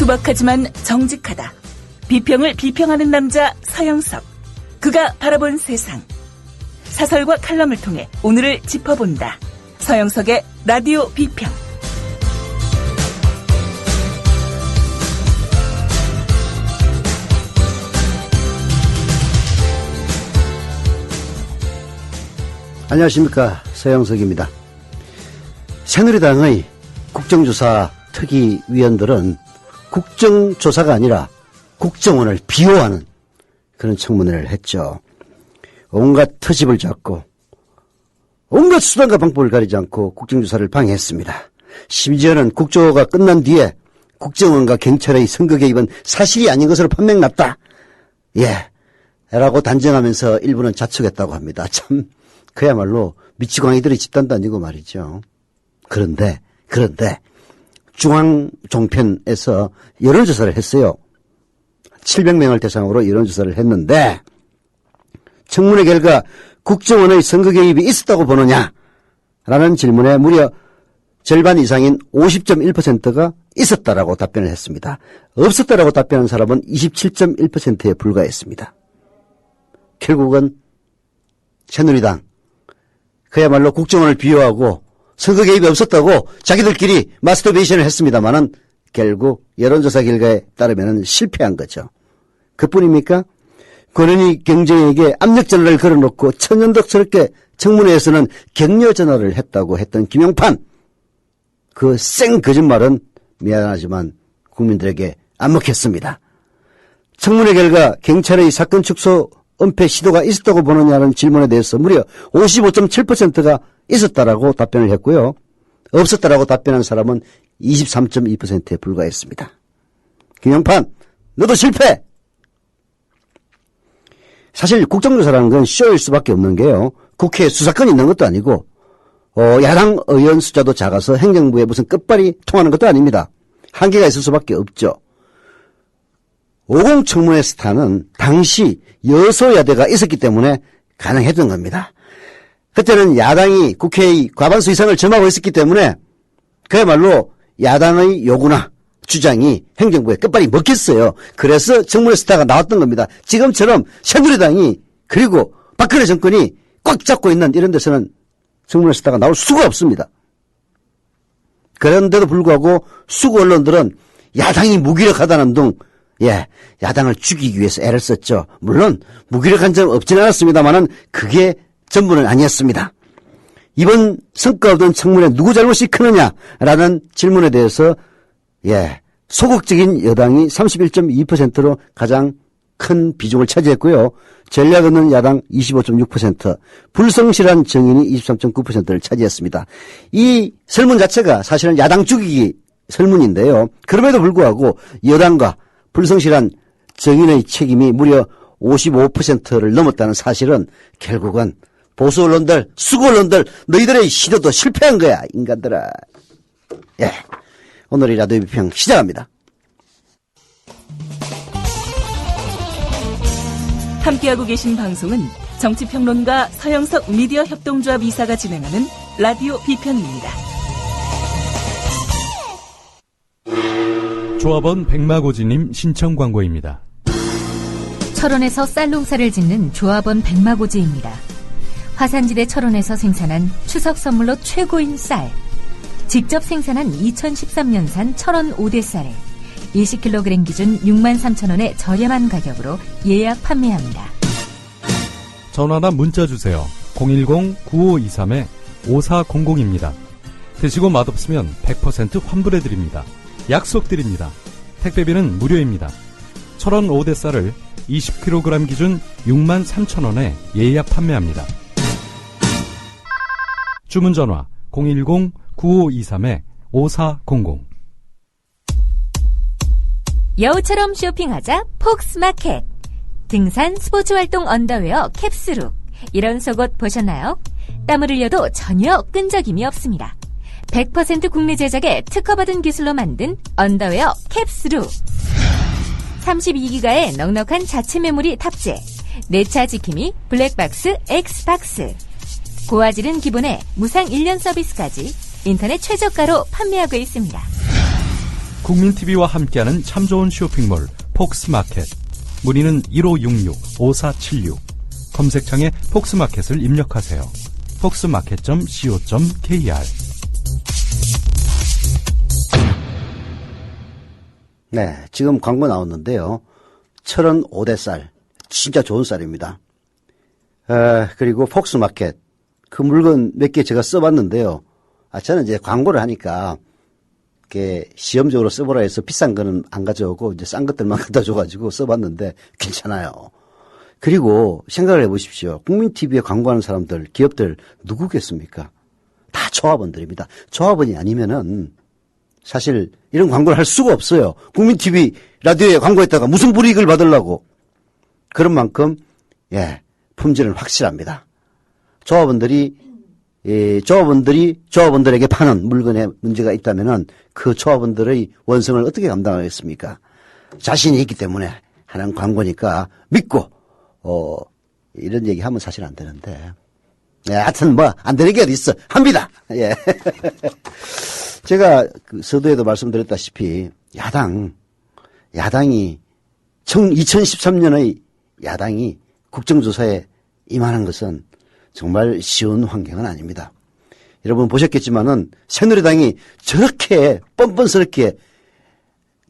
투박하지만 정직하다. 비평을 비평하는 남자 서영석. 그가 바라본 세상. 사설과 칼럼을 통해 오늘을 짚어본다. 서영석의 라디오 비평. 안녕하십니까, 서영석입니다. 새누리당의 국정조사 특위위원들은 국정조사가 아니라 국정원을 비호하는 그런 청문회를 했죠. 온갖 터집을 잡고 온갖 수단과 방법을 가리지 않고 국정조사를 방해했습니다. 심지어는 국조가 끝난 뒤에 국정원과 경찰의 선거 개입은 사실이 아닌 것으로 판명났다. 라고 단정하면서 일부는 자축했다고 합니다. 참 그야말로 미치광이들의 집단도 아니고 말이죠. 그런데 중앙종편에서 여론조사를 했어요. 700명을 대상으로 여론조사를 했는데 청문회 결과 국정원의 선거 개입이 있었다고 보느냐라는 질문에 무려 절반 이상인 50.1%가 있었다라고 답변을 했습니다. 없었다라고 답변한 사람은 27.1%에 불과했습니다. 결국은 새누리당 그야말로 국정원을 비호하고 선거 개입이 없었다고 자기들끼리 마스터베이션을 했습니다마는 결국 여론조사 결과에 따르면 실패한 거죠. 그뿐입니까? 권은희 경제에게 압력전화를 걸어놓고 천연덕스럽게 청문회에서는 격려전화를 했다고 했던 김용판. 그 생 거짓말은 미안하지만 국민들에게 안 먹혔습니다. 청문회 결과 경찰의 사건 축소 은폐 시도가 있었다고 보느냐는 질문에 대해서 무려 55.7%가 있었다라고 답변을 했고요. 없었다라고 답변한 사람은 23.2%에 불과했습니다. 김영판, 너도 실패! 사실 국정조사라는 건 쇼일 수밖에 없는 게요. 국회에 수사권이 있는 것도 아니고 야당 의원 숫자도 작아서 행정부에 무슨 끝발이 통하는 것도 아닙니다. 한계가 있을 수밖에 없죠. 50 청문회 스타는 당시 여소야대가 있었기 때문에 가능했던 겁니다. 그때는 야당이 국회의 과반수 이상을 점하고 있었기 때문에 그야말로 야당의 요구나 주장이 행정부에 끝발이 먹혔어요. 그래서 청문회 스타가 나왔던 겁니다. 지금처럼 새누리당이 그리고 박근혜 정권이 꽉 잡고 있는 이런 데서는 청문회 스타가 나올 수가 없습니다. 그런데도 불구하고 수구 언론들은 야당이 무기력하다는 등 야당을 죽이기 위해서 애를 썼죠. 물론 무기력한 점 없지는 않았습니다만은 그게 전부는 아니었습니다. 이번 성과 없던 청문회 누구 잘못이 크느냐라는 질문에 대해서 소극적인 여당이 31.2%로 가장 큰 비중을 차지했고요. 전략 없는 야당 25.6%, 불성실한 정인이 23.9%를 차지했습니다. 이 설문 자체가 사실은 야당 죽이기 설문인데요. 그럼에도 불구하고 여당과 불성실한 정인의 책임이 무려 55%를 넘었다는 사실은 결국은 보수 언론들, 수구 언론들 너희들의 시도도 실패한 거야, 인간들아. 오늘의 라디오 비평 시작합니다. 함께하고 계신 방송은 정치평론가 서영석 미디어 협동조합 이사가 진행하는 라디오 비평입니다. 조합원 백마고지님 신청 광고입니다. 철원에서 쌀농사를 짓는 조합원 백마고지입니다. 화산지대 철원에서 생산한 추석 선물로 최고인 쌀. 직접 생산한 2013년산 철원 5대 쌀에 20kg 기준 63,000원의 저렴한 가격으로 예약 판매합니다. 전화나 문자 주세요. 010-9523-5400입니다. 드시고 맛없으면 100% 환불해드립니다. 약속드립니다. 택배비는 무료입니다. 철원 5대 쌀을 20kg 기준 63,000원에 예약 판매합니다. 주문 전화 010-9523-5400. 여우처럼 쇼핑하자 폭스마켓. 등산 스포츠활동 언더웨어 캡스룩. 이런 속옷 보셨나요? 땀을 흘려도 전혀 끈적임이 없습니다. 100% 국내 제작의 특허받은 기술로 만든 언더웨어 캡스룩. 32기가의 넉넉한 자체 메모리 탑재. 내차 지킴이 블랙박스 X박스. 고화질은 기본에 무상 1년 서비스까지 인터넷 최저가로 판매하고 있습니다. 국민TV와 함께하는 참 좋은 쇼핑몰 폭스마켓. 문의는 1566-5476. 검색창에 폭스마켓을 입력하세요. 폭스마켓.co.kr. 네, 지금 광고 나왔는데요. 철원 5대 쌀. 진짜 좋은 쌀입니다. 그리고 폭스마켓. 그 물건 몇 개 제가 써봤는데요. 저는 이제 광고를 하니까, 이렇게 시험적으로 써보라 해서 비싼 거는 안 가져오고, 이제 싼 것들만 갖다 줘가지고 써봤는데 괜찮아요. 그리고 생각을 해보십시오. 국민TV에 광고하는 사람들, 기업들 누구겠습니까? 다 조합원들입니다. 조합원이 아니면은 사실 이런 광고를 할 수가 없어요. 국민TV 라디오에 광고했다가 무슨 불이익을 받으려고. 그런 만큼 품질은 확실합니다. 조합원들에게 파는 물건에 문제가 있다면은 그 조합원들의 원성을 어떻게 감당하겠습니까? 자신이 있기 때문에 하는 광고니까 믿고 이런 얘기하면 사실 안 되는데. 하여튼 안 되는 게 어디 있어. 합니다. 예. 제가 그 서두에도 말씀드렸다시피 야당이 2013년의 야당이 국정조사에 임하는 것은 정말 쉬운 환경은 아닙니다. 여러분 보셨겠지만은 새누리당이 저렇게 뻔뻔스럽게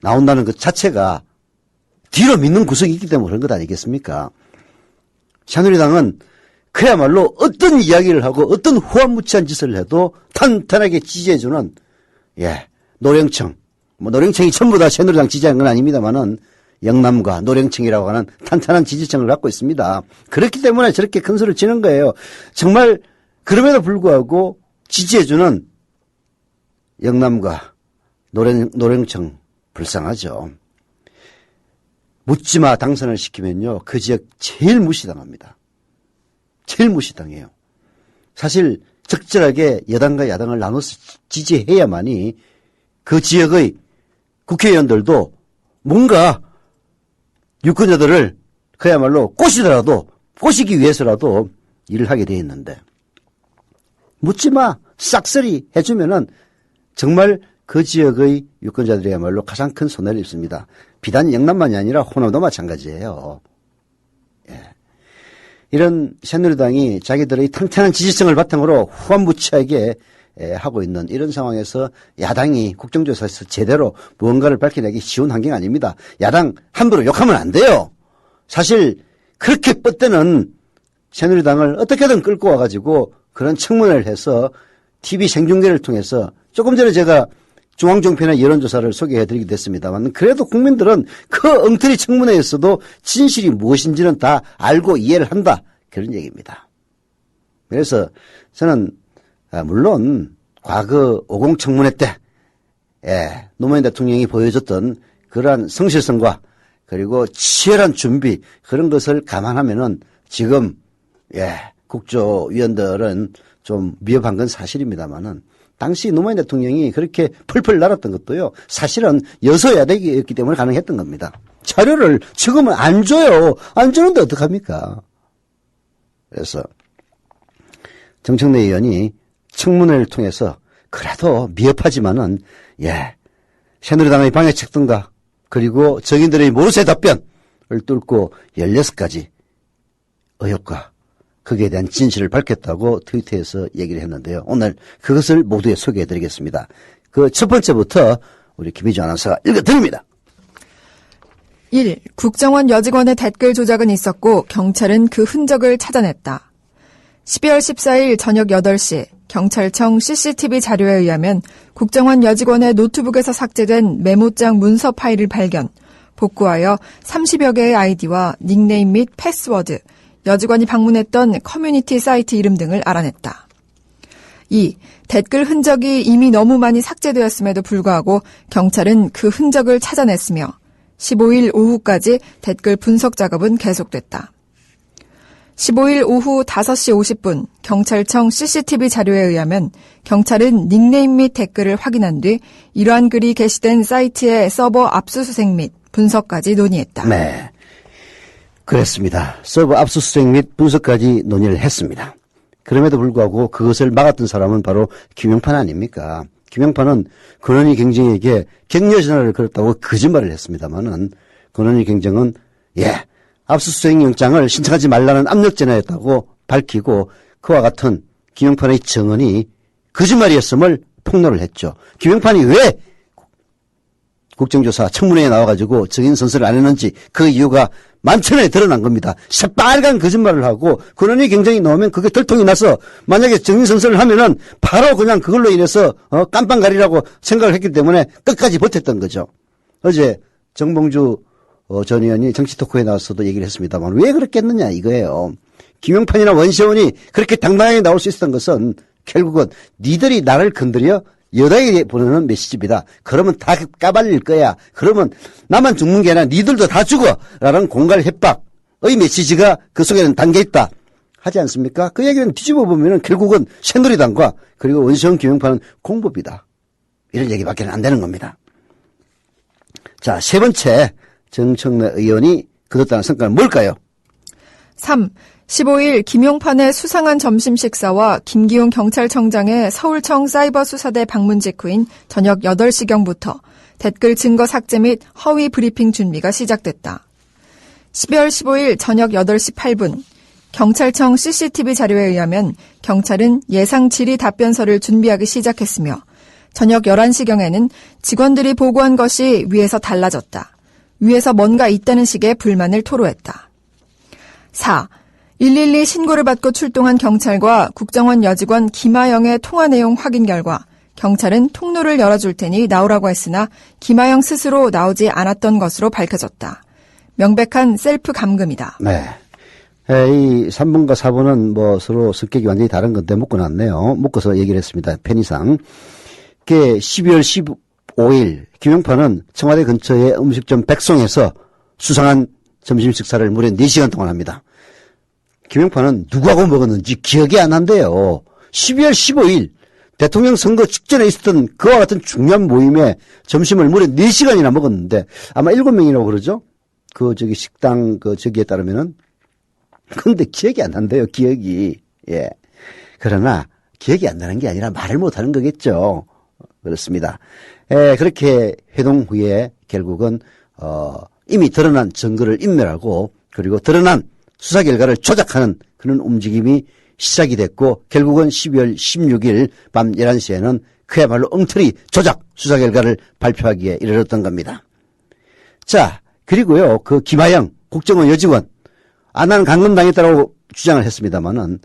나온다는 것 자체가 뒤로 믿는 구석이 있기 때문에 그런 것 아니겠습니까? 새누리당은 그야말로 어떤 이야기를 하고 어떤 후한무치한 짓을 해도 탄탄하게 지지해주는 노령층, 노령층이 전부 다 새누리당 지지하는 건 아닙니다만은 영남과 노령층이라고 하는 탄탄한 지지층을 갖고 있습니다. 그렇기 때문에 저렇게 큰 소리를 치는 거예요. 정말 그럼에도 불구하고 지지해주는 영남과 노령층 불쌍하죠. 묻지마 당선을 시키면요, 그 지역 제일 무시당합니다. 제일 무시당해요. 사실 적절하게 여당과 야당을 나눠서 지지해야만이 그 지역의 국회의원들도 뭔가 유권자들을 그야말로 꼬시기 위해서라도 일을 하게 돼 있는데, 묻지마 싹쓸이 해주면은 정말 그 지역의 유권자들이야말로 가장 큰 손해를 입습니다. 비단 영남만이 아니라 호남도 마찬가지예요. 이런 새누리당이 자기들의 탄탄한 지지층을 바탕으로 후한무치하게 하고 있는 이런 상황에서 야당이 국정조사에서 제대로 무언가를 밝혀내기 쉬운 환경 아닙니다. 야당 함부로 욕하면 안 돼요. 사실 그렇게 뻗대는 새누리당을 어떻게든 끌고 와가지고 그런 청문회를 해서 TV 생중계를 통해서, 조금 전에 제가 중앙종편의 여론조사를 소개해드리기도 했습니다만, 그래도 국민들은 그 엉터리 청문회에서도 진실이 무엇인지는 다 알고 이해를 한다, 그런 얘기입니다. 그래서 저는 물론 과거 50 청문회 때 노무현 대통령이 보여줬던 그러한 성실성과 그리고 치열한 준비, 그런 것을 감안하면은 지금 국조위원들은 좀 미흡한 건 사실입니다만은, 당시 노무현 대통령이 그렇게 펄펄 날았던 것도요, 사실은 여소야대기였기 때문에 가능했던 겁니다. 자료를 지금은 안 줘요. 안 주는데 어떡합니까? 그래서 정청래 의원이 청문회를 통해서 그래도 미흡하지만은 새누리당의 방해책 등과 그리고 정인들의 모르쇠 답변을 뚫고 16가지 의혹과 거기에 대한 진실을 밝혔다고 트위터에서 얘기를 했는데요. 오늘 그것을 모두에 소개해드리겠습니다. 그 첫 번째부터 우리 김희주 아나운서가 읽어드립니다. 1. 국정원 여직원의 댓글 조작은 있었고 경찰은 그 흔적을 찾아냈다. 12월 14일 저녁 8시 경찰청 CCTV 자료에 의하면 국정원 여직원의 노트북에서 삭제된 메모장 문서 파일을 발견, 복구하여 30여 개의 아이디와 닉네임 및 패스워드, 여직원이 방문했던 커뮤니티 사이트 이름 등을 알아냈다. 2. 댓글 흔적이 이미 너무 많이 삭제되었음에도 불구하고 경찰은 그 흔적을 찾아냈으며 15일 오후까지 댓글 분석 작업은 계속됐다. 15일 오후 5시 50분 경찰청 CCTV 자료에 의하면 경찰은 닉네임 및 댓글을 확인한 뒤 이러한 글이 게시된 사이트의 서버 압수수색 및 분석까지 논의했다. 네, 그렇습니다. 서버 압수수색 및 분석까지 논의를 했습니다. 그럼에도 불구하고 그것을 막았던 사람은 바로 김용판 아닙니까? 김영파는 권한위 경쟁에게 격려 전화를 걸었다고 거짓말을 했습니다만은 권한위 경쟁은 압수수색 영장을 신청하지 말라는 압력 전화였다고 밝히고 그와 같은 김영판의 증언이 거짓말이었음을 폭로를 했죠. 김영판이 왜 국정조사 청문회에 나와가지고 증인 선서를 안 했는지 그 이유가 만천에 드러난 겁니다. 새빨간 거짓말을 하고 권한위 경쟁이 나오면 그게 들통이 나서 만약에 증인 선서를 하면은 바로 그냥 그걸로 인해서 깜빵가리라고 생각을 했기 때문에 끝까지 버텼던 거죠. 어제 정봉주 전 의원이 정치 토크에 나와서도 얘기를 했습니다만 왜 그랬겠느냐 이거예요. 김영판이나 원시원이 그렇게 당당하게 나올 수 있었던 것은 결국은 니들이 나를 건드려 여당에 보내는 메시지입니다. 그러면 다 까발릴 거야. 그러면 나만 죽는 게 아니라 니들도 다 죽어. 라는 공갈 협박의 메시지가 그 속에는 담겨있다. 하지 않습니까? 그 얘기는 뒤집어 보면 결국은 새누리당과 그리고 원시원 김영판은 공범이다. 이런 얘기밖에 안 되는 겁니다. 자, 세 번째 정청래 의원이 거뒀다는 성과는 뭘까요? 3. 15일 김용판의 수상한 점심 식사와 김기훈 경찰청장의 서울청 사이버수사대 방문 직후인 저녁 8시경부터 댓글 증거 삭제 및 허위 브리핑 준비가 시작됐다. 12월 15일 저녁 8시 8분 경찰청 CCTV 자료에 의하면 경찰은 예상 질의 답변서를 준비하기 시작했으며 저녁 11시경에는 직원들이 보고한 것이 위에서 달라졌다. 위에서 뭔가 있다는 식의 불만을 토로했다. 4. 112 신고를 받고 출동한 경찰과 국정원 여직원 김하영의 통화 내용 확인 결과 경찰은 통로를 열어줄 테니 나오라고 했으나 김하영 스스로 나오지 않았던 것으로 밝혀졌다. 명백한 셀프 감금이다. 네. 이 3번과 4번은 뭐 서로 성격이 완전히 다른 건데 묶어놨네요. 묶어서 얘기를 했습니다. 편의상. 그게 12월 15일 김영판은 청와대 근처의 음식점 백송에서 수상한 점심 식사를 무려 4시간 동안 합니다. 김영판은 누구하고 먹었는지 기억이 안 난대요. 12월 15일 대통령 선거 직전에 있었던 그와 같은 중요한 모임에 점심을 무려 4시간이나 먹었는데 아마 7명이라고 그러죠? 식당 저기에 따르면은. 근데 기억이 안 난대요, 기억이. 예. 그러나 기억이 안 나는 게 아니라 말을 못 하는 거겠죠. 그렇습니다. 그렇게 회동 후에 결국은, 이미 드러난 증거를 인멸하고 그리고 드러난 수사 결과를 조작하는 그런 움직임이 시작이 됐고 결국은 12월 16일 밤 11시에는 그야말로 엉터리 조작 수사 결과를 발표하기에 이르렀던 겁니다. 자, 그리고요, 그 김하영 국정원 여직원, 나는 감금당했다고 주장을 했습니다만은,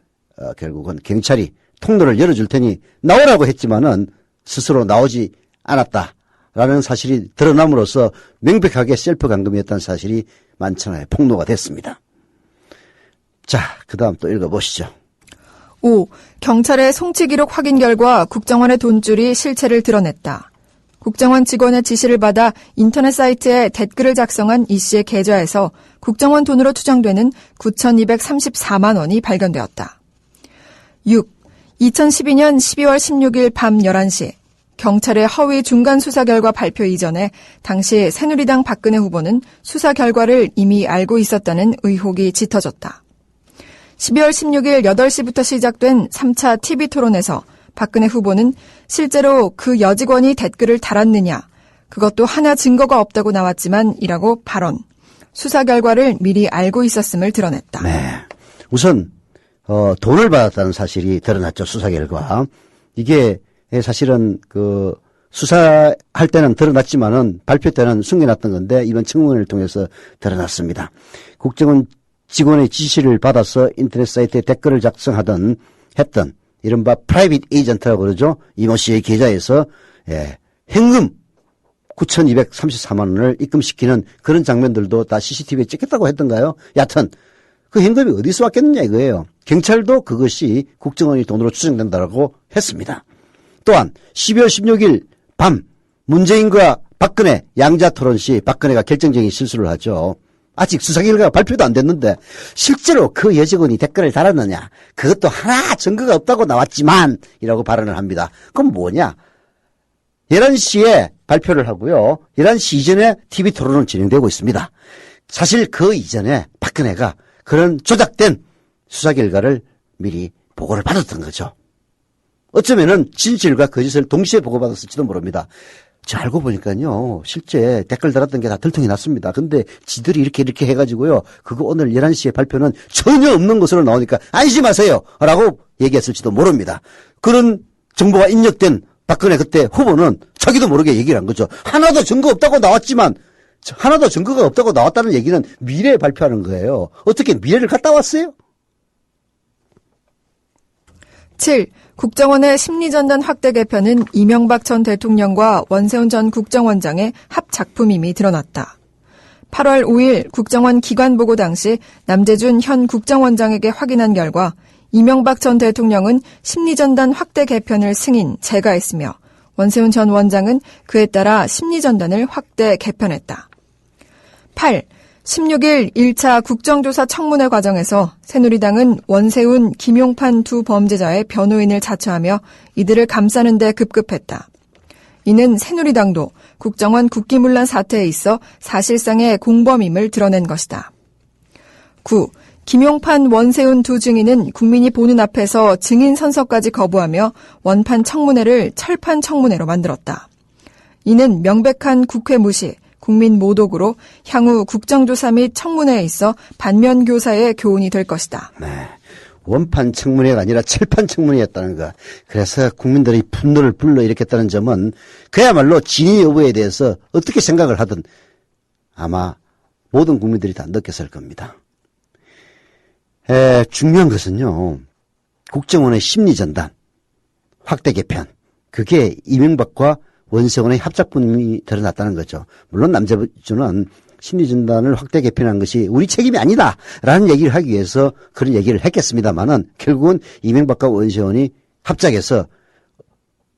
결국은 경찰이 통로를 열어줄 테니 나오라고 했지만은 스스로 나오지 않았다라는 사실이 드러남으로써 명백하게 셀프 감금이었다는 사실이 만천하에 폭로가 됐습니다. 자, 그 다음 또 읽어보시죠. 5. 경찰의 송치 기록 확인 결과 국정원의 돈줄이 실체를 드러냈다. 국정원 직원의 지시를 받아 인터넷 사이트에 댓글을 작성한 이 씨의 계좌에서 국정원 돈으로 추정되는 9,234만 원이 발견되었다. 6. 2012년 12월 16일 밤 11시 경찰의 허위 중간 수사 결과 발표 이전에 당시 새누리당 박근혜 후보는 수사 결과를 이미 알고 있었다는 의혹이 짙어졌다. 12월 16일 8시부터 시작된 3차 TV토론에서 박근혜 후보는 실제로 그 여직원이 댓글을 달았느냐, 그것도 하나 증거가 없다고 나왔지만 이라고 발언. 수사 결과를 미리 알고 있었음을 드러냈다. 네. 우선 돈을 받았다는 사실이 드러났죠. 수사 결과. 이게 사실은 수사할 때는 드러났지만은 발표 때는 숨겨놨던 건데 이번 청문회를 통해서 드러났습니다. 국정원 직원의 지시를 받아서 인터넷 사이트에 댓글을 했던 이른바 프라이빗 에이전트라고 그러죠. 이모 씨의 계좌에서 현금 9,234만 원을 입금시키는 그런 장면들도 다 CCTV에 찍혔다고 했던가요? 여하튼 그 현금이 어디서 왔겠느냐 이거예요. 경찰도 그것이 국정원이 돈으로 추정된다고 했습니다. 또한 12월 16일 밤 문재인과 박근혜 양자 토론 시 박근혜가 결정적인 실수를 하죠. 아직 수사 결과가 발표도 안 됐는데 실제로 그 여직원이 댓글을 달았느냐, 그것도 하나 증거가 없다고 나왔지만 이라고 발언을 합니다. 그럼 뭐냐, 11시에 발표를 하고요, 11시 이전에 TV 토론은 진행되고 있습니다. 사실 그 이전에 박근혜가 그런 조작된 수사 결과를 미리 보고를 받았던 거죠. 어쩌면은 진실과 거짓을 동시에 보고받았을지도 모릅니다. 저 알고 보니까요, 실제 댓글 달았던 게 다 들통이 났습니다. 근데 지들이 이렇게 해가지고요, 그거 오늘 11시에 발표는 전혀 없는 것으로 나오니까 안심하세요! 라고 얘기했을지도 모릅니다. 그런 정보가 인력된 박근혜 그때 후보는 자기도 모르게 얘기를 한 거죠. 하나도 증거 없다고 나왔지만, 하나도 증거가 없다고 나왔다는 얘기는 미래에 발표하는 거예요. 어떻게 미래를 갔다 왔어요? 7. 국정원의 심리전단 확대 개편은 이명박 전 대통령과 원세훈 전 국정원장의 합작품임이 드러났다. 8월 5일 국정원 기관보고 당시 남재준 현 국정원장에게 확인한 결과 이명박 전 대통령은 심리전단 확대 개편을 승인, 재가했으며 원세훈 전 원장은 그에 따라 심리전단을 확대 개편했다. 8. 16일 1차 국정조사 청문회 과정에서 새누리당은 원세훈, 김용판 두 범죄자의 변호인을 자처하며 이들을 감싸는 데 급급했다. 이는 새누리당도 국정원 국기문란 사태에 있어 사실상의 공범임을 드러낸 것이다. 9. 김용판, 원세훈 두 증인은 국민이 보는 앞에서 증인 선서까지 거부하며 원판 청문회를 철판 청문회로 만들었다. 이는 명백한 국회 무시, 국민 모독으로 향후 국정조사 및 청문회에 있어 반면교사의 교훈이 될 것이다. 네. 원판 청문회가 아니라 철판 청문회였다는 거. 그래서 국민들이 분노를 불러일으켰다는 점은 그야말로 진위 여부에 대해서 어떻게 생각을 하든 아마 모든 국민들이 다 느꼈을 겁니다. 중요한 것은요, 국정원의 심리전단, 확대 개편, 그게 이명박과 원세훈의 합작품이 드러났다는 거죠. 물론 남재준은 심리전단을 확대 개편한 것이 우리 책임이 아니다라는 얘기를 하기 위해서 그런 얘기를 했겠습니다만은 결국은 이명박과 원세훈이 합작해서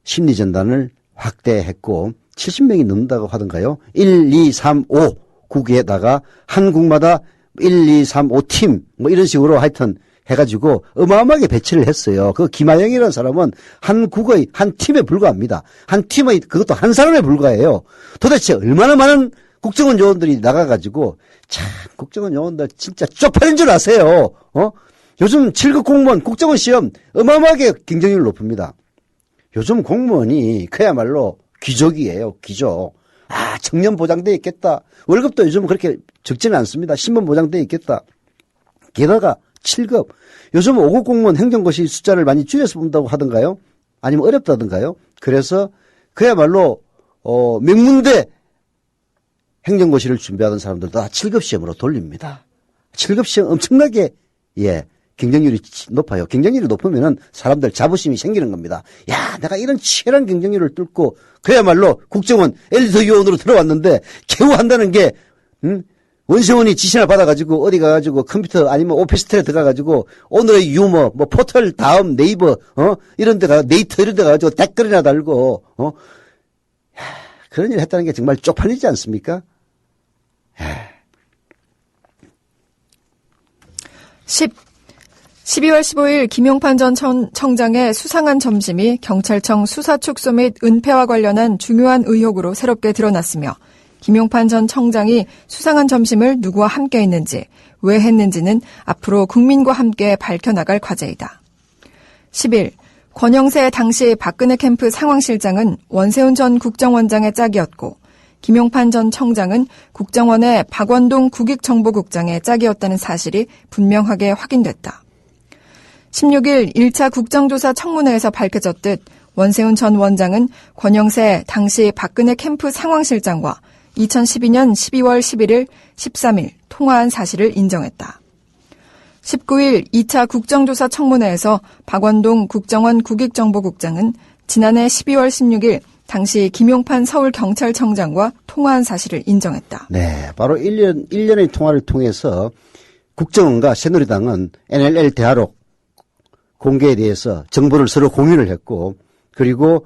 심리전단을 확대했고 70명이 넘는다고 하던가요? 1, 2, 3, 5 국에다가 한 국마다 1, 2, 3, 5 팀 뭐 이런 식으로 하여튼 해가지고 어마어마하게 배치를 했어요. 그 김하영이라는 사람은 한 국의 한 팀에 불과합니다. 한 팀의 그것도 한 사람에 불과해요. 도대체 얼마나 많은 국정원 요원들이 나가가지고 참 국정원 요원들 진짜 쪽팔린 줄 아세요. 요즘 7급 공무원 국정원 시험 어마어마하게 경쟁률 높습니다. 요즘 공무원이 그야말로 귀족이에요. 귀족. 청년 보장돼 있겠다. 월급도 요즘 그렇게 적지는 않습니다. 신분 보장돼 있겠다. 게다가 7급. 요즘 5급 공무원 행정고시 숫자를 많이 줄여서 본다고 하던가요? 아니면 어렵다던가요? 그래서 그야말로 명문대 행정고시를 준비하던 사람들도 다 7급 시험으로 돌립니다. 7급 시험 엄청나게 경쟁률이 높아요. 경쟁률이 높으면은 사람들 자부심이 생기는 겁니다. 야, 내가 이런 치열한 경쟁률을 뚫고 그야말로 국정원 엘리트 요원으로 들어왔는데 겨우 한다는 게 원세훈이 지시나 받아가지고 어디 가가지고 컴퓨터 아니면 오피스텔에 들어가가지고 오늘의 유머 뭐 포털 다음 네이버 이런 데가 네이터 이런 데 가가지고 댓글이나 달고 그런 일을 했다는 게 정말 쪽팔리지 않습니까? 12월 15일 김용판 전 청장의 수상한 점심이 경찰청 수사 축소 및 은폐와 관련한 중요한 의혹으로 새롭게 드러났으며 김용판 전 청장이 수상한 점심을 누구와 함께 했는지, 왜 했는지는 앞으로 국민과 함께 밝혀나갈 과제이다. 10일, 권영세 당시 박근혜 캠프 상황실장은 원세훈 전 국정원장의 짝이었고 김용판 전 청장은 국정원의 박원동 국익정보국장의 짝이었다는 사실이 분명하게 확인됐다. 16일 1차 국정조사 청문회에서 밝혀졌듯 원세훈 전 원장은 권영세 당시 박근혜 캠프 상황실장과 2012년 12월 11일, 13일 통화한 사실을 인정했다. 19일 2차 국정조사 청문회에서 박원동 국정원 국익정보국장은 지난해 12월 16일 당시 김용판 서울경찰청장과 통화한 사실을 인정했다. 네, 바로 1년의 통화를 통해서 국정원과 새누리당은 NLL 대화록 공개에 대해서 정보를 서로 공유를 했고 그리고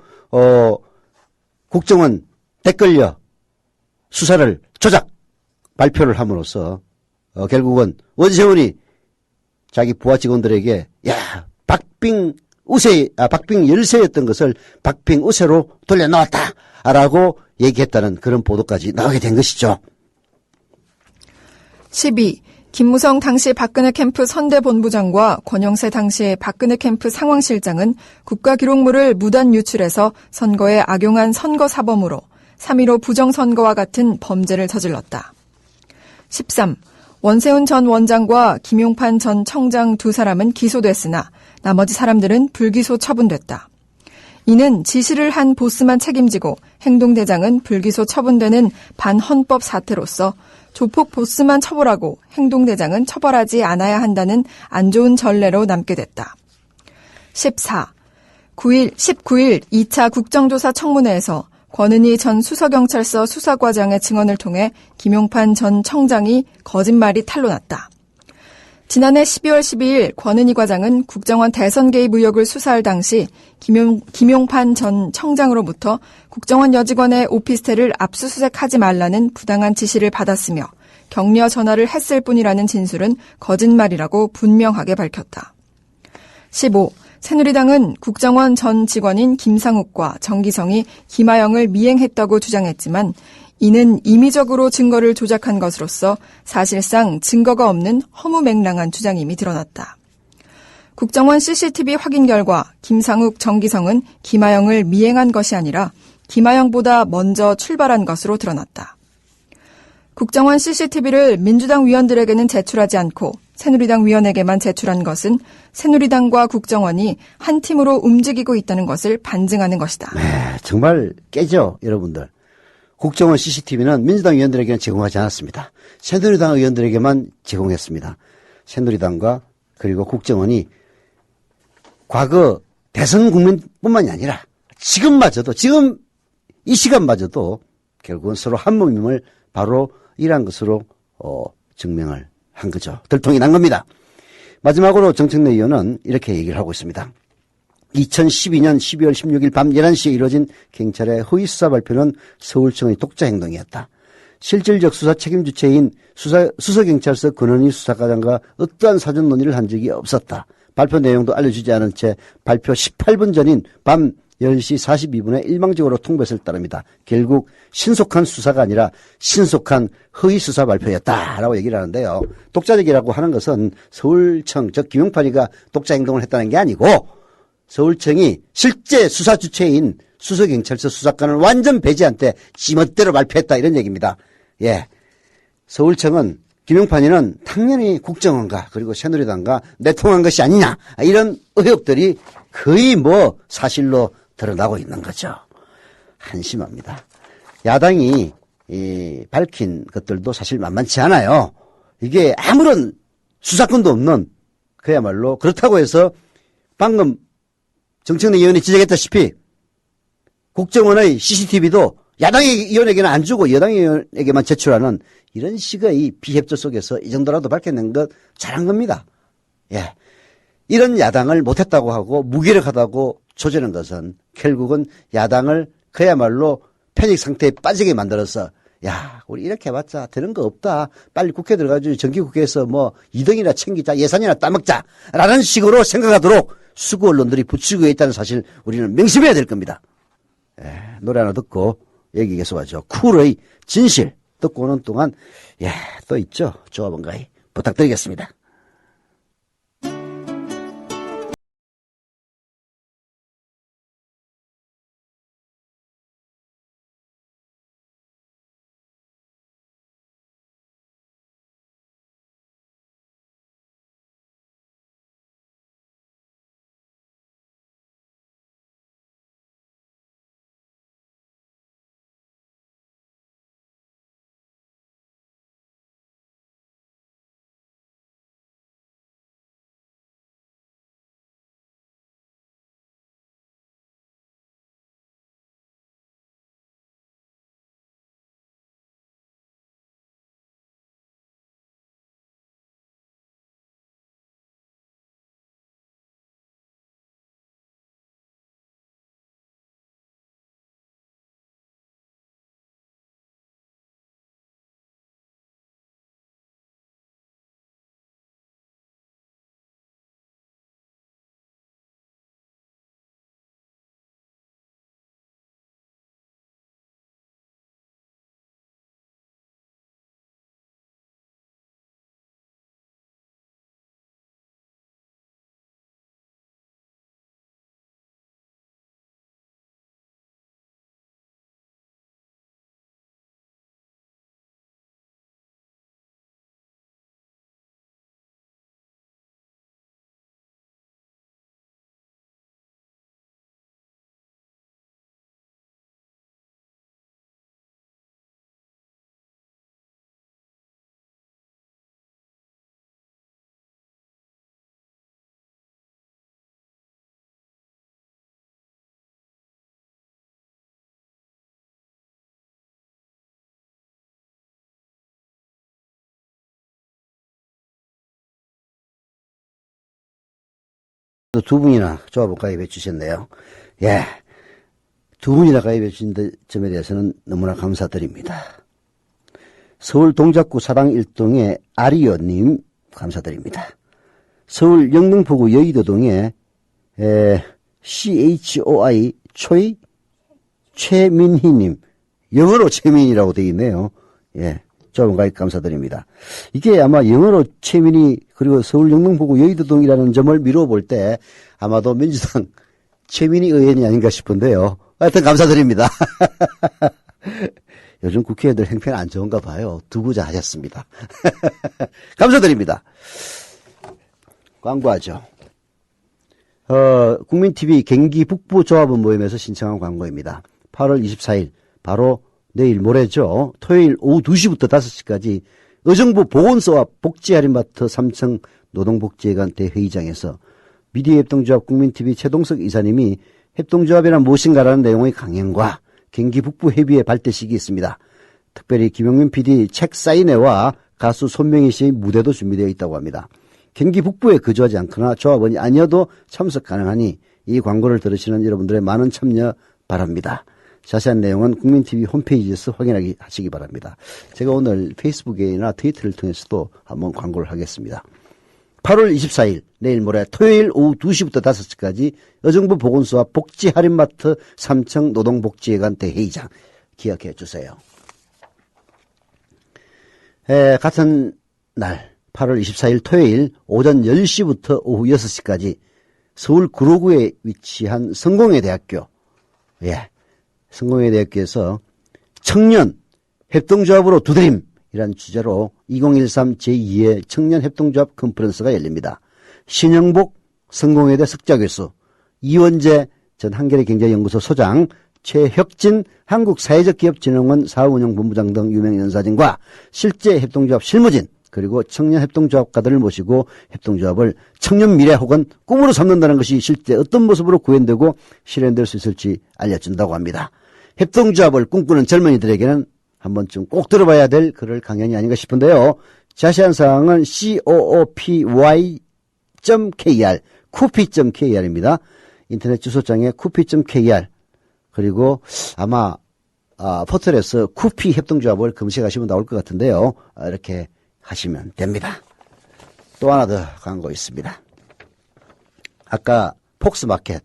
국정원 댓글려 수사를 조작 발표를 함으로써 결국은 원세훈이 자기 부하 직원들에게 박빙 열세였던 것을 박빙 우세로 돌려놓았다라고 얘기했다는 그런 보도까지 나오게 된 것이죠. 12. 김무성 당시 박근혜 캠프 선대본부장과 권영세 당시 박근혜 캠프 상황실장은 국가기록물을 무단 유출해서 선거에 악용한 선거사범으로 3.15 부정선거와 같은 범죄를 저질렀다. 13. 원세훈 전 원장과 김용판 전 청장 두 사람은 기소됐으나 나머지 사람들은 불기소 처분됐다. 이는 지시를 한 보스만 책임지고 행동대장은 불기소 처분되는 반헌법 사태로서 조폭 보스만 처벌하고 행동대장은 처벌하지 않아야 한다는 안 좋은 전례로 남게 됐다. 14. 19일 2차 국정조사 청문회에서 권은희 전 수서경찰서 수사과장의 증언을 통해 김용판 전 청장이 거짓말이 탄로났다. 지난해 12월 12일 권은희 과장은 국정원 대선 개입 의혹을 수사할 당시 김용판 전 청장으로부터 국정원 여직원의 오피스텔을 압수수색하지 말라는 부당한 지시를 받았으며 격려 전화를 했을 뿐이라는 진술은 거짓말이라고 분명하게 밝혔다. 15. 새누리당은 국정원 전 직원인 김상욱과 정기성이 김하영을 미행했다고 주장했지만 이는 임의적으로 증거를 조작한 것으로서 사실상 증거가 없는 허무맹랑한 주장임이 드러났다. 국정원 CCTV 확인 결과 김상욱, 정기성은 김하영을 미행한 것이 아니라 김하영보다 먼저 출발한 것으로 드러났다. 국정원 CCTV를 민주당 위원들에게는 제출하지 않고 새누리당 위원에게만 제출한 것은 새누리당과 국정원이 한 팀으로 움직이고 있다는 것을 반증하는 것이다. 네, 정말 깨죠, 여러분들. 국정원 CCTV는 민주당 의원들에게는 제공하지 않았습니다. 새누리당 의원들에게만 제공했습니다. 새누리당과 그리고 국정원이 과거 대선 국민뿐만이 아니라 지금 이 시간마저도 결국은 서로 한 몸임을 바로 이러한 것으로 증명을 한 거죠. 들통이 난 겁니다. 마지막으로 정청래 의원은 이렇게 얘기를 하고 있습니다. 2012년 12월 16일 밤 11시에 이뤄진 경찰의 허위수사 발표는 서울청의 독자 행동이었다. 실질적 수사 책임 주체인 수서경찰서 권은희 수사과장과 어떠한 사전 논의를 한 적이 없었다. 발표 내용도 알려주지 않은 채 발표 18분 전인 밤 10시 42분에 일방적으로 통보했을 따릅니다. 결국 신속한 수사가 아니라 신속한 허위수사 발표였다라고 얘기를 하는데요. 독자적이라고 하는 것은 서울청, 즉 김용판이가 독자 행동을 했다는 게 아니고 서울청이 실제 수사 주체인 수서경찰서 수사관을 완전 배제한 때 지멋대로 발표했다 이런 얘기입니다. 예, 서울청은 김용판이는 당연히 국정원과 그리고 새누리당과 내통한 것이 아니냐 이런 의혹들이 거의 사실로 드러나고 있는 거죠. 한심합니다. 야당이 밝힌 것들도 사실 만만치 않아요. 이게 아무런 수사권도 없는 그야말로 그렇다고 해서 방금 정청래 의원이 지적했다시피 국정원의 CCTV도 야당 의원에게는 안 주고 여당 의원에게만 제출하는 이런 식의 비협조 속에서 이 정도라도 밝혀낸 것 잘한 겁니다. 예. 이런 야당을 못했다고 하고 무기력하다고 조지는 것은 결국은 야당을 그야말로 패닉 상태에 빠지게 만들어서 야, 우리 이렇게 해봤자 되는 거 없다. 빨리 국회 들어가지고 정기국회에서 2등이나 챙기자, 예산이나 따먹자. 라는 식으로 생각하도록 수구 언론들이 부추기고 있다는 사실 우리는 명심해야 될 겁니다. 예, 노래 하나 듣고 얘기 계속하죠. 쿨의 진실 듣고 오는 동안 또 있죠. 조합원가이 부탁드리겠습니다. 또 두 분이나 조합원 가입해 주셨네요. 예. 두 분이나 가입해 주신 점에 대해서는 너무나 감사드립니다. 서울 동작구 사당 1동의 아리오님 감사드립니다. 서울 영등포구 여의도동의 CHOI 최민희님, 영어로 최민희라고 되어 있네요. 예, 조합원 가입 감사드립니다. 이게 아마 영어로 최민희 그리고 서울 영등포구 여의도동이라는 점을 미루어 볼 때 아마도 민주당 최민희 의원이 아닌가 싶은데요. 하여튼 감사드립니다. 요즘 국회의원들 행패는 안 좋은가 봐요. 두고자 하셨습니다. 감사드립니다. 광고하죠. 국민TV 경기 북부 조합원 모임에서 신청한 광고입니다. 8월 24일, 바로 내일 모레죠. 토요일 오후 2시부터 5시까지 의정부 보건소와 복지할인마트 3층 노동복지회관 대회의장에서 미디어협동조합 국민TV 최동석 이사님이 협동조합이란 무엇인가라는 내용의 강연과 경기 북부 회비의 발대식이 있습니다. 특별히 김용민 PD 책 사인회와 가수 손명희 씨의 무대도 준비되어 있다고 합니다. 경기 북부에 거주하지 않거나 조합원이 아니어도 참석 가능하니 이 광고를 들으시는 여러분들의 많은 참여 바랍니다. 자세한 내용은 국민TV 홈페이지에서 확인하시기 바랍니다. 제가 오늘 페이스북이나 트위터를 통해서도 한번 광고를 하겠습니다. 8월 24일 내일 모레 토요일 오후 2시부터 5시까지 의정부 보건소와 복지할인마트 3층 노동복지회관 대회의장 기억해 주세요. 같은 날 8월 24일 토요일 오전 10시부터 오후 6시까지 서울 구로구에 위치한 성공회대학교, 성공회대학교에서 청년 협동조합으로 두드림이라는 주제로 2013 제2회 청년협동조합 컨퍼런스가 열립니다. 신영복 성공회대 석좌교수, 이원재 전 한겨레경제연구소 소장, 최혁진 한국사회적기업진흥원 사업운영본부장 등 유명 연사진과 실제 협동조합 실무진 그리고 청년협동조합가들을 모시고 협동조합을 청년 미래 혹은 꿈으로 삼는다는 것이 실제 어떤 모습으로 구현되고 실현될 수 있을지 알려준다고 합니다. 협동조합을 꿈꾸는 젊은이들에게는 한 번쯤 꼭 들어봐야 될 그럴 강연이 아닌가 싶은데요. 자세한 사항은 coopy.kr, 쿠피.kr입니다. 인터넷 주소창에 쿠피.kr 그리고 아마 포털에서 쿠피 협동조합을 검색하시면 나올 것 같은데요. 이렇게 하시면 됩니다. 또 하나 더 광고 있습니다. 아까 폭스마켓,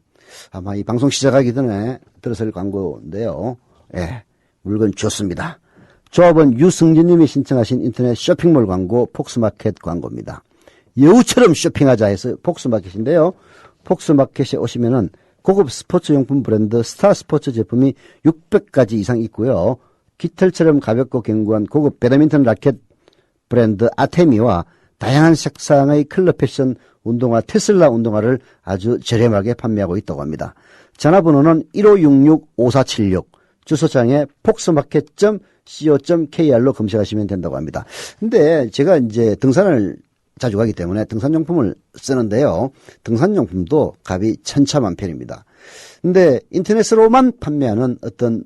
아마 이 방송 시작하기 전에 들었을 광고인데요. 물건 좋습니다. 조합원 유승진님이 신청하신 인터넷 쇼핑몰 광고 폭스마켓 광고입니다. 여우처럼 쇼핑하자 해서 폭스마켓인데요. 폭스마켓에 오시면은 고급 스포츠용품 브랜드 스타스포츠 제품이 600가지 이상 있고요. 깃털처럼 가볍고 견고한 고급 배드민턴 라켓 브랜드 아테미와 다양한 색상의 컬러 패션 운동화 테슬라 운동화를 아주 저렴하게 판매하고 있다고 합니다. 전화번호는 1566-5476, 주소창에 폭스마켓.co.kr로 검색하시면 된다고 합니다. 근데 제가 이제 등산을 자주 가기 때문에 등산용품을 쓰는데요. 등산용품도 값이 천차만별입니다. 근데 인터넷으로만 판매하는 어떤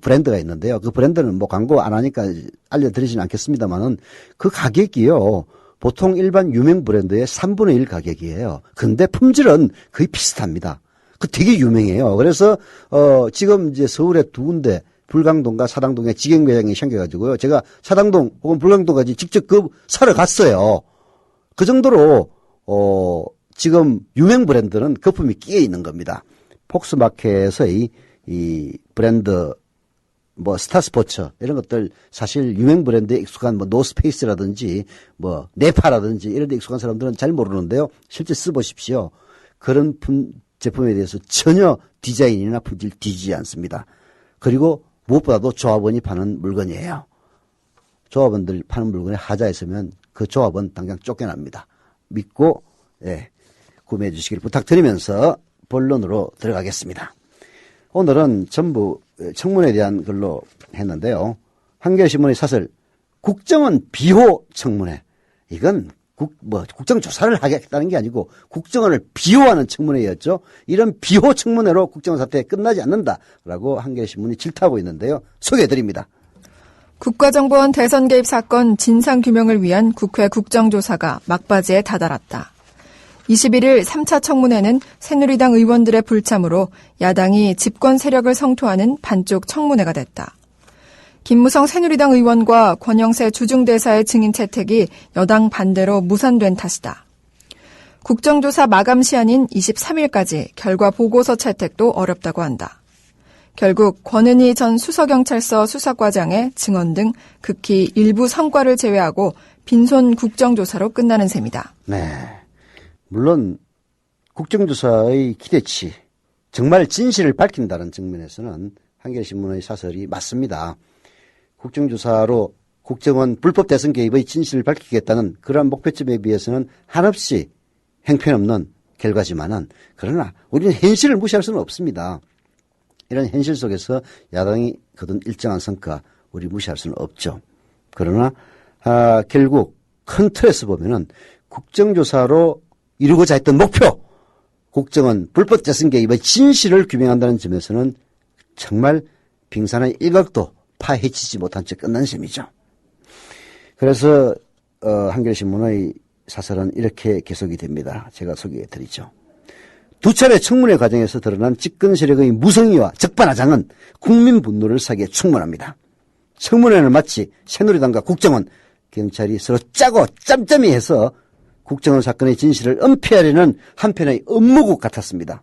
브랜드가 있는데요. 그 브랜드는 뭐 광고 안 하니까 알려드리진 않겠습니다만은 그 가격이요. 보통 일반 유명 브랜드의 3분의 1 가격이에요. 근데 품질은 거의 비슷합니다. 그 되게 유명해요. 그래서, 지금 이제 서울에 두 군데 불광동과 사당동에 직영 매장이 생겨가지고요. 제가 사당동 혹은 불광동까지 직접 사러 갔어요. 그 정도로, 지금 유명 브랜드는 거품이 끼어 있는 겁니다. 폭스마켓에서의 이 브랜드 뭐 스타스포츠 이런 것들 사실 유명 브랜드에 익숙한 뭐 노스페이스라든지 뭐 네파라든지 이런 데 익숙한 사람들은 잘 모르는데요. 실제 써보십시오. 그런 제품에 대해서 전혀 디자인이나 품질 뒤지지 않습니다. 그리고 무엇보다도 조합원이 파는 물건이에요. 조합원들 파는 물건에 하자 있으면 그 조합원 당장 쫓겨납니다. 믿고 구매해 주시길 부탁드리면서 본론으로 들어가겠습니다. 오늘은 전부 청문회에 대한 걸로 했는데요. 한겨레신문의 사설 국정원 비호 청문회. 이건 국정조사를 하겠다는 게 아니고 국정원을 비호하는 청문회였죠. 이런 비호 청문회로 국정원 사태 끝나지 않는다라고 한겨레신문이 질타하고 있는데요. 소개해드립니다. 국가정보원 대선 개입 사건 진상규명을 위한 국회 국정조사가 막바지에 다다랐다. 21일 3차 청문회는 새누리당 의원들의 불참으로 야당이 집권 세력을 성토하는 반쪽 청문회가 됐다. 김무성 새누리당 의원과 권영세 주중대사의 증인 채택이 여당 반대로 무산된 탓이다. 국정조사 마감 시한인 23일까지 결과 보고서 채택도 어렵다고 한다. 결국 권은희 전 수서경찰서 수사과장의 증언 등 극히 일부 성과를 제외하고 빈손 국정조사로 끝나는 셈이다. 네. 물론 국정조사의 기대치, 정말 진실을 밝힌다는 측면에서는 한겨레신문의 사설이 맞습니다. 국정조사로 국정원 불법 대선 개입의 진실을 밝히겠다는 그러한 목표점에 비해서는 한없이 형편없는 결과지만은, 그러나 우리는 현실을 무시할 수는 없습니다. 이런 현실 속에서 야당이 거둔 일정한 성과 우리 무시할 수는 없죠. 그러나 결국 큰 틀에서 보면은 국정조사로 이루고자 했던 목표, 국정원 불법 대선 개입의 진실을 규명한다는 점에서는 정말 빙산의 일각도 파헤치지 못한 채 끝난 셈이죠. 그래서 한겨레신문의 사설은 이렇게 개속이 됩니다. 제가 소개해드리죠. 두 차례 청문회 과정에서 드러난 집권 세력의 무성의와 적반하장은 국민 분노를 사기에 충분합니다. 청문회는 마치 새누리당과 국정원, 경찰이 서로 짜고 짬짬이 해서 국정원 사건의 진실을 은폐하려는 한편의 업무국 같았습니다.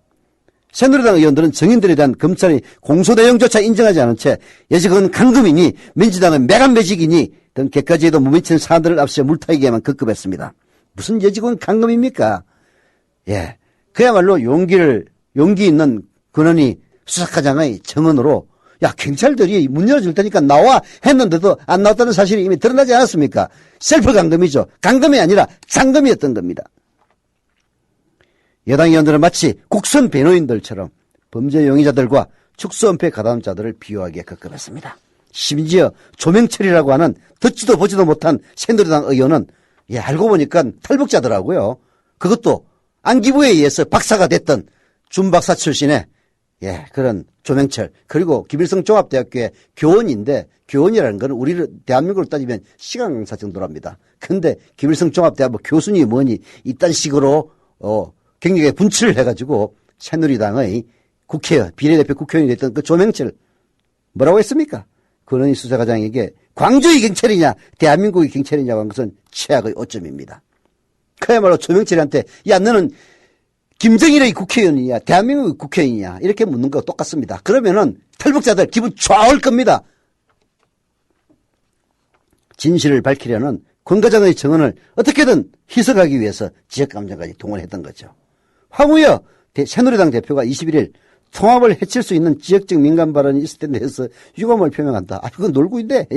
새누리당 의원들은 증인들에 대한 검찰의 공소 내용조차 인정하지 않은 채 여직은 강금이니 민주당은 매간매직이니 등 개까지에도 무미친 사안들을 앞서 물타기에만 급급했습니다. 무슨 여직은 강금입니까? 예, 그야말로 용기 있는 권은희 수사과장의 증언으로 야, 경찰들이 문 열어줄 테니까 나와 했는데도 안 나왔다는 사실이 이미 드러나지 않았습니까? 셀프 강금이죠. 강금이 아니라 장금이었던 겁니다. 여당 의원들은 마치 국선 변호인들처럼 범죄 용의자들과 축소은폐 가담자들을 비유하기에 급급했습니다. 심지어 조명철이라고 하는 듣지도 보지도 못한 새누리당 의원은 알고 보니까 탈북자더라고요. 그것도 안기부에 의해서 박사가 됐던 준박사 출신의 그런 조명철, 그리고 김일성 종합대학교의 교원인데, 교원이라는 건 우리를 대한민국으로 따지면 시간 강사 정도랍니다. 근데 김일성 종합대학 교수니 뭐니 이딴 식으로 경력에 분출을 해가지고 새누리당의 국회의원, 비례대표 국회의원이 됐던 그 조명철 뭐라고 했습니까? 권은희 수사과장에게 광주의 경찰이냐 대한민국의 경찰이냐고 한 것은 최악의 오점입니다. 그야말로 조명철한테 야 너는 김정일의 국회의원이냐 대한민국의 국회의원이냐 이렇게 묻는 거 똑같습니다. 그러면은 탈북자들 기분 좋아올 겁니다. 진실을 밝히려는 권 과장의 증언을 어떻게든 희석하기 위해서 지역감정까지 동원했던 거죠. 황우여 새누리당 대표가 21일 통합을 해칠 수 있는 지역적 민감 발언이 있을 때 대해서 유감을 표명한다. 그건 놀고 있네.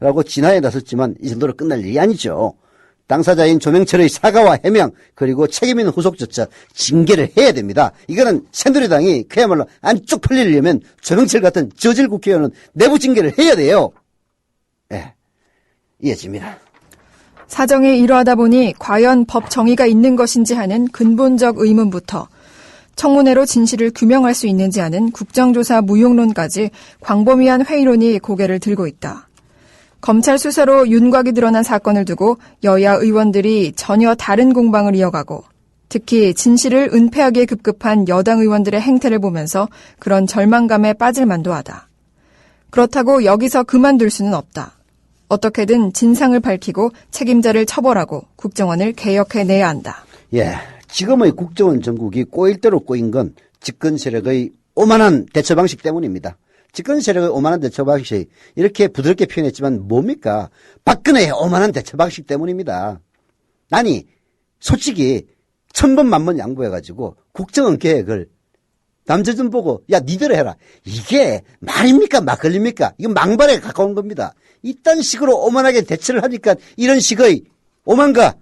라고 진화에 나섰지만 이 정도로 끝날 일이 아니죠. 당사자인 조명철의 사과와 해명 그리고 책임 있는 후속조차 징계를 해야 됩니다. 이거는 새누리당이 그야말로 안 쪽팔리려면 조명철 같은 저질 국회의원은 내부 징계를 해야 돼요. 이어집니다. 사정이 이러하다 보니 과연 법 정의가 있는 것인지 하는 근본적 의문부터 청문회로 진실을 규명할 수 있는지 하는 국정조사 무용론까지 광범위한 회의론이 고개를 들고 있다. 검찰 수사로 윤곽이 드러난 사건을 두고 여야 의원들이 전혀 다른 공방을 이어가고 특히 진실을 은폐하기에 급급한 여당 의원들의 행태를 보면서 그런 절망감에 빠질 만도 하다. 그렇다고 여기서 그만둘 수는 없다. 어떻게든 진상을 밝히고 책임자를 처벌하고 국정원을 개혁해내야 한다. 지금의 국정원 정국이 꼬일 대로 꼬인 건 집권 세력의 오만한 대처 방식 때문입니다. 집권 세력의 오만한 대처 방식이 이렇게 부드럽게 표현했지만 뭡니까? 박근혜의 오만한 대처 방식 때문입니다. 아니 솔직히 천번 만번 양보해가지고 국정원 계획을 남자좀 보고 야 니대로 해라. 이게 말입니까 막걸리입니까? 이건 망발에 가까운 겁니다. 이딴 식으로 오만하게 대처를 하니까 이런 식의 오만과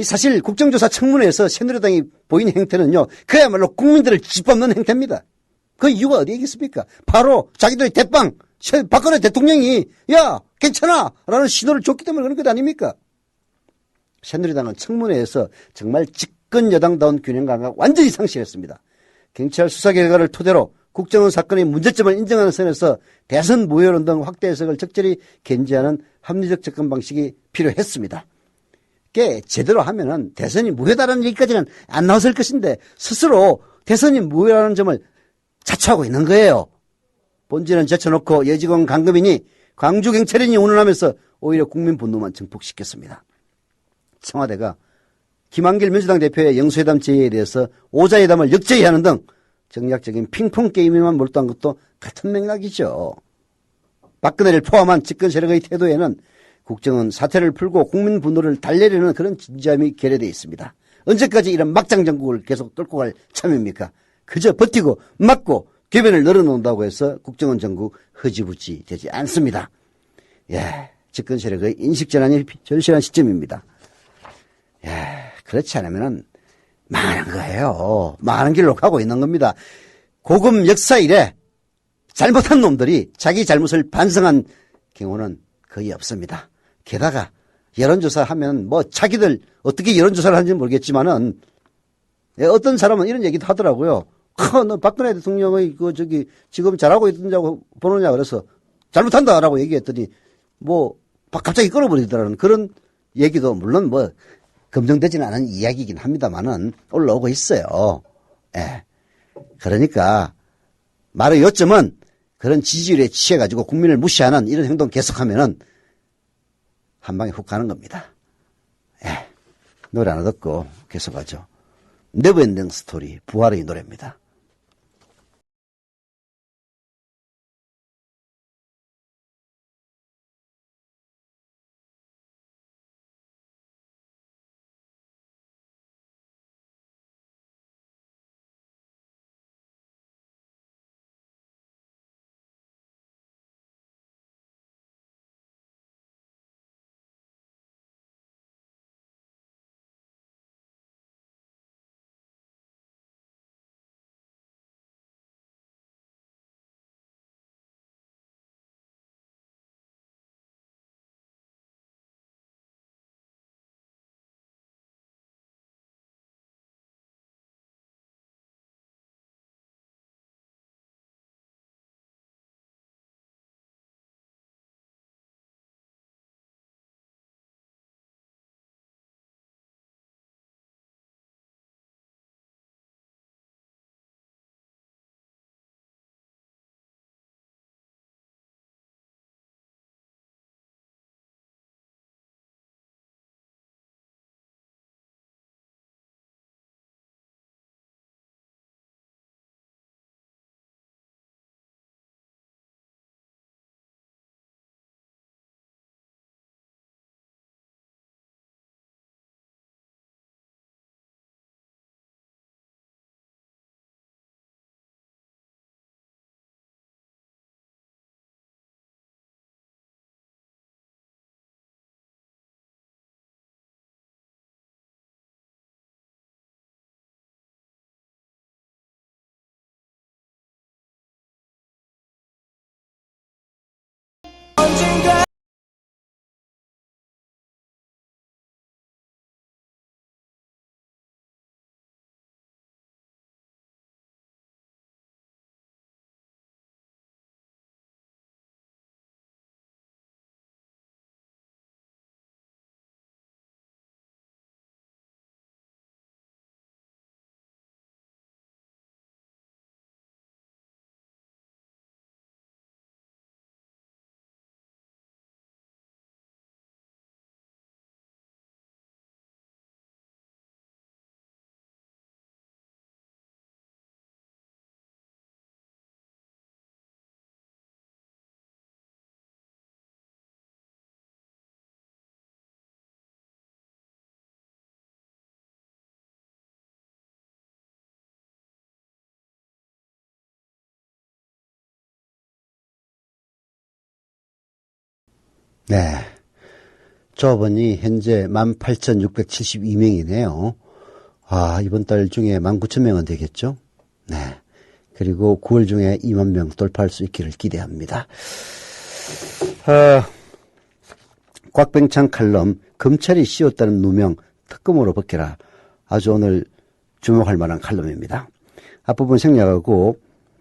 사실 국정조사 청문회에서 새누리당이 보인 행태는요. 그야말로 국민들을 짓밟는 행태입니다. 그 이유가 어디에 있겠습니까? 바로 자기들의 대빵 박근혜 대통령이 야 괜찮아 라는 신호를 줬기 때문에 그런 것 아닙니까? 새누리당은 청문회에서 정말 집권 여당다운 균형감을 완전히 상실했습니다. 경찰 수사 결과를 토대로 국정원 사건의 문제점을 인정하는 선에서 대선 무효론 등 확대 해석을 적절히 견지하는 합리적 접근 방식이 필요했습니다. 게 제대로 하면은 대선이 무효다라는 얘기까지는 안 나왔을 것인데 스스로 대선이 무효라는 점을 자초하고 있는 거예요. 본질은 제쳐놓고 여직원 강금이니 광주경찰인이 운운하면서 오히려 국민 분노만 증폭시켰습니다. 청와대가 김한길 민주당 대표의 영수회담 제의에 대해서 오자회담을 역제의하는 등 정략적인 핑퐁 게임에만 몰두한 것도 같은 맥락이죠. 박근혜를 포함한 집권 세력의 태도에는 국정은 사태를 풀고 국민 분노를 달래려는 그런 진지함이 결여되어 있습니다. 언제까지 이런 막장 정국을 계속 끌고 갈 참입니까? 그저 버티고 막고 궤변을 늘어놓는다고 해서 국정원 정국 흐지부지 되지 않습니다. 예, 집권 세력의 인식전환이 절실한 시점입니다. 예, 그렇지 않으면은 망하는 거예요. 망하는 길로 가고 있는 겁니다. 고금 역사 이래 잘못한 놈들이 자기 잘못을 반성한 경우는 거의 없습니다. 게다가 여론조사 하면 뭐 자기들 어떻게 여론조사를 하는지 모르겠지만은 어떤 사람은 이런 얘기도 하더라고요. 너 박근혜 대통령의 지금 잘하고 있다고 보느냐 그래서 잘못한다라고 얘기했더니 뭐 갑자기 끊어버리더라는 그런 얘기도 물론 뭐 검증되지는 않은 이야기이긴 합니다만은 올라오고 있어요. 예. 그러니까 말의 요점은 그런 지지율에 취해가지고 국민을 무시하는 이런 행동 계속하면은 한 방에 훅 가는 겁니다. 예. 노래 하나 듣고 계속하죠. 네버엔딩 스토리 부활의 노래입니다. 네. 조합원이 현재 18,672명이네요. 이번 달 중에 19,000명은 되겠죠? 네. 그리고 9월 중에 2만 명 돌파할 수 있기를 기대합니다. 곽병창 칼럼, 검찰이 씌웠다는 누명 특검으로 벗겨라. 아주 오늘 주목할 만한 칼럼입니다. 앞부분 생략하고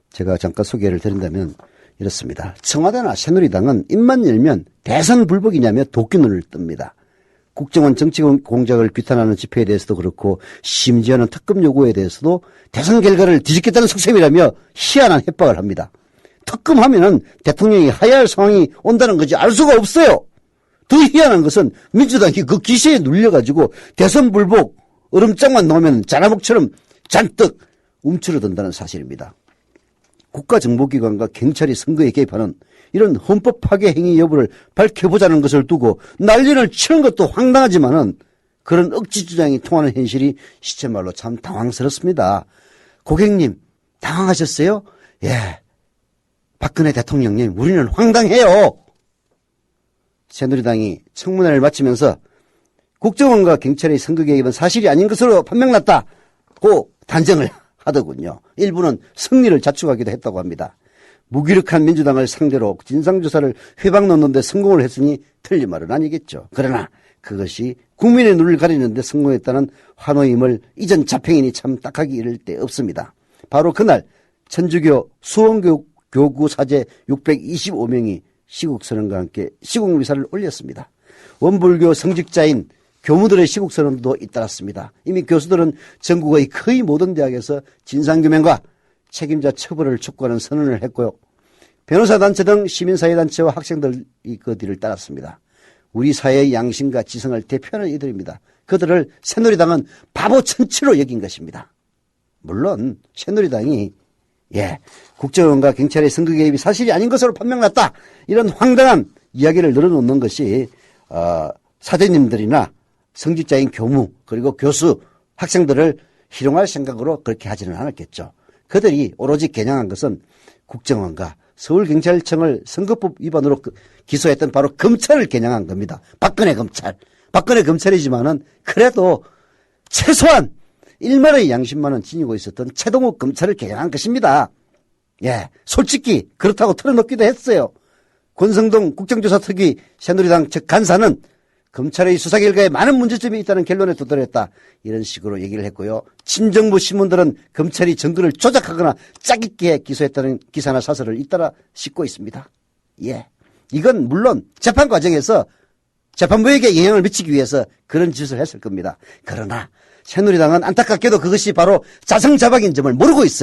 제가 잠깐 소개를 드린다면 이렇습니다. 청와대나 새누리당은 입만 열면 대선 불복이냐며 도끼눈을 뜹니다. 국정원 정치 공작을 규탄하는 집회에 대해서도 그렇고 심지어는 특검 요구에 대해서도 대선 결과를 뒤집겠다는 속셈이라며 희한한 협박을 합니다. 특검하면은 대통령이 하야할 할 상황이 온다는 거지 알 수가 없어요. 더 희한한 것은 민주당이 그 기세에 눌려가지고 대선 불복 얼음장만 넣으면 자나목처럼 잔뜩 움츠러든다는 사실입니다. 국가정보기관과 경찰이 선거에 개입하는 이런 헌법 파괴 행위 여부를 밝혀보자는 것을 두고 난리를 치는 것도 황당하지만은 그런 억지 주장이 통하는 현실이 시체말로 참 당황스럽습니다. 고객님, 당황하셨어요? 예. 박근혜 대통령님, 우리는 황당해요. 새누리당이 청문회를 마치면서 국정원과 경찰의 선거 개입은 사실이 아닌 것으로 판명났다고 단정을 하더군요. 일부는 승리를 자축하기도 했다고 합니다. 무기력한 민주당을 상대로 진상조사를 회방 놓는 데 성공을 했으니 틀린 말은 아니겠죠. 그러나 그것이 국민의 눈을 가리는 데 성공했다는 환호임을 이전 자평인이 참 딱하기 이를 데 없습니다. 바로 그날 천주교 수원교구 사제 625명이 시국선언과 함께 시국미사를 올렸습니다. 원불교 성직자인 교무들의 시국선언도 잇따랐습니다. 이미 교수들은 전국의 거의 모든 대학에서 진상규명과 책임자 처벌을 촉구하는 선언을 했고요. 변호사단체 등 시민사회단체와 학생들이 그 뒤를 따랐습니다. 우리 사회의 양심과 지성을 대표하는 이들입니다. 그들을 새누리당은 바보 천치로 여긴 것입니다. 물론 새누리당이 국정원과 경찰의 선거 개입이 사실이 아닌 것으로 판명났다. 이런 황당한 이야기를 늘어놓는 것이 사장님들이나 성직자인 교무 그리고 교수 학생들을 희롱할 생각으로 그렇게 하지는 않았겠죠. 그들이 오로지 겨냥한 것은 국정원과 서울경찰청을 선거법 위반으로 기소했던 바로 검찰을 겨냥한 겁니다. 박근혜 검찰이지만은 그래도 최소한 일말의 양심만은 지니고 있었던 최동욱 검찰을 겨냥한 것입니다. 솔직히 그렇다고 털어놓기도 했어요. 권성동 국정조사 특위 새누리당 측 간사는 검찰의 수사 결과에 많은 문제점이 있다는 결론에 도달했다. 이런 식으로 얘기를 했고요. 친정부 신문들은 검찰이 증거를 조작하거나 짜깁기에 기소했다는 기사나 사설을 잇따라 싣고 있습니다. 이건 물론 재판 과정에서 재판부에게 영향을 미치기 위해서 그런 짓을 했을 겁니다. 그러나 새누리당은 안타깝게도 그것이 바로 자성자박인 점을 모르고 있어요.